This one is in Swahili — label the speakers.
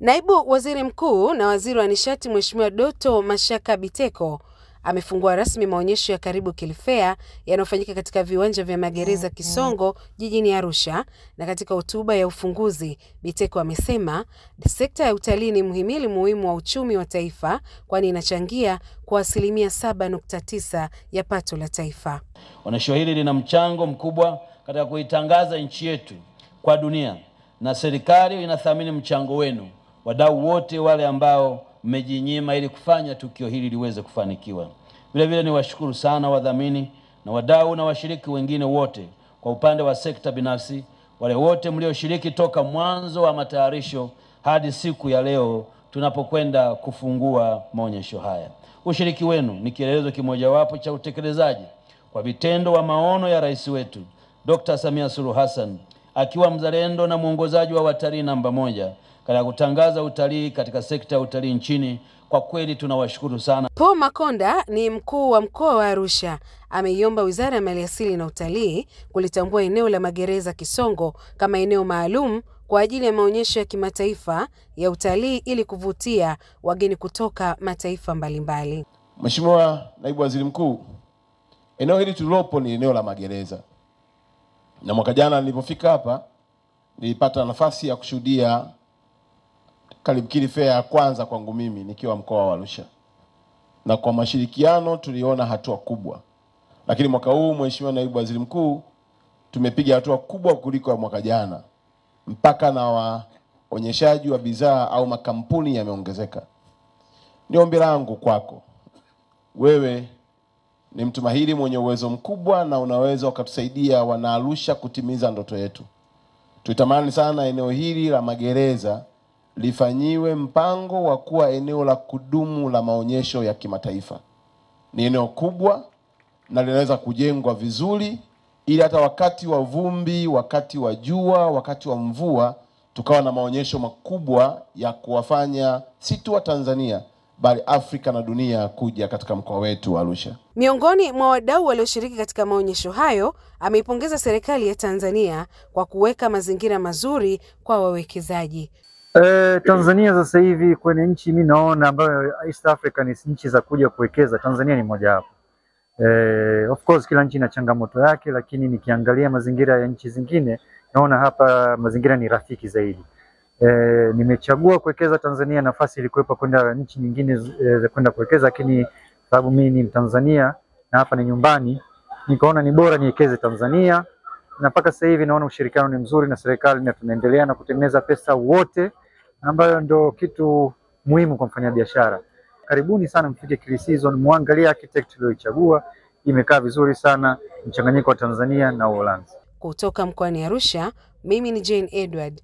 Speaker 1: Naibu Waziri Mkuu na Waziri wa Nishati Mheshimiwa Doto Mashaka Biteko amefungua rasmi maonyesho ya Karibu Kili Fair yanayofanyika katika viwanja vya Magereza Kisongo jijini Arusha. Na katika hotuba ya ufunguzi, Biteko amesema sekta ya utalii ni mhimili muhimu wa uchumi wa taifa, kwani inachangia kwa 7.9% ya pato la taifa.
Speaker 2: Onyesho hili lina mchango mkubwa katika kuitangaza nchi yetu kwa dunia, na serikali inathamini mchango wenu, wadau wote wale ambao mmejinyima ili kufanya tukio hili liweze kufanikiwa. Vile vile niwashukuru sana wadhamini na wadau na washiriki wengine wote kwa upande wa sekta binafsi, wale wote mlioshiriki toka mwanzo wa matayarisho hadi siku ya leo tunapokwenda kufungua maonyesho haya. Ushiriki wenu ni kielelezo kimojawapo cha utekelezaji kwa vitendo wa maono ya Rais wetu Dr. Samia Suluhu Hassan, akiwa mzalendo na mwongozaji wa watalii namba 1 katika kutangaza utalii katika sekta ya utalii nchini. Kwa kweli tunawashukuru sana.
Speaker 1: Paul Makonda ni mkuu wa mkoa wa Arusha, ameiomba Wizara ya Maliasili na Utalii kulitambua eneo la Magereza Kisongo kama eneo maalum kwa ajili ya maonyesho ya kimataifa ya utalii ili kuvutia wageni kutoka mataifa mbalimbali.
Speaker 3: Mheshimiwa Naibu Waziri Mkuu, eneo hili tulilopo ni eneo la Magereza. Na mwaka jana nilipofika hapa nilipata nafasi ya kushuhudia Karibu Kili Fair ya kwanza kwangu mimi nikiwa mkoa wa Arusha. Na kwa mashirikiano tuliona hatua kubwa. Lakini mwaka huu Mheshimiwa Naibu Waziri Mkuu, tumepiga hatua kubwa kuliko ya mwaka jana. Mpaka na waonyeshaji wa bidhaa au makampuni yameongezeka. Ni ombi langu kwako, wewe ni mtu mahiri mwenye uwezo mkubwa na unaweza ukatusaidia wana Arusha kutimiza ndoto yetu. Tutamani sana eneo hili la Magereza lifanyiwe mpango wa kuwa eneo la kudumu la maonyesho ya kimataifa. Ni eneo kubwa na linaweza kujengwa vizuri ili hata wakati wa vumbi, wakati wa jua, wakati wa mvua tukawa na maonyesho makubwa ya kuwafanya si tu wa Tanzania bali Afrika na dunia kuja katika mkoa wetu wa Arusha.
Speaker 1: Miongoni mwa wadau walioshiriki katika maonyesho hayo, ameipongeza serikali ya Tanzania kwa kuweka mazingira mazuri kwa wawekezaji.
Speaker 4: Tanzania sasa hivi kwenye nchi mimi naona ambayo East Africa ni nchi za kuja kuwekeza, Tanzania ni moja wapo. Of course kila nchi ina changamoto yake, lakini nikiangalia mazingira ya nchi zingine naona hapa mazingira ni rafiki zaidi. Nimechagua kuwekeza Tanzania, nafasi ilikuwepo kwenda nchi nyingine za kwenda kuwekeza, lakini sababu mimi ni Mtanzania na hapa ni nyumbani, nikaona ni bora niwekeze Tanzania. Na mpaka sasa hivi naona ushirikiano ni mzuri na serikali na tunaendelea na kutengeneza pesa wote, ambayo ndo kitu muhimu kwa mfanyabiashara. Karibuni sana mfike Kili Season, muangalie architect tulioichagua, imekaa vizuri sana, mchanganyiko wa Tanzania na Uholanzi.
Speaker 1: Kutoka mkoani Arusha, mimi ni Jane Edward.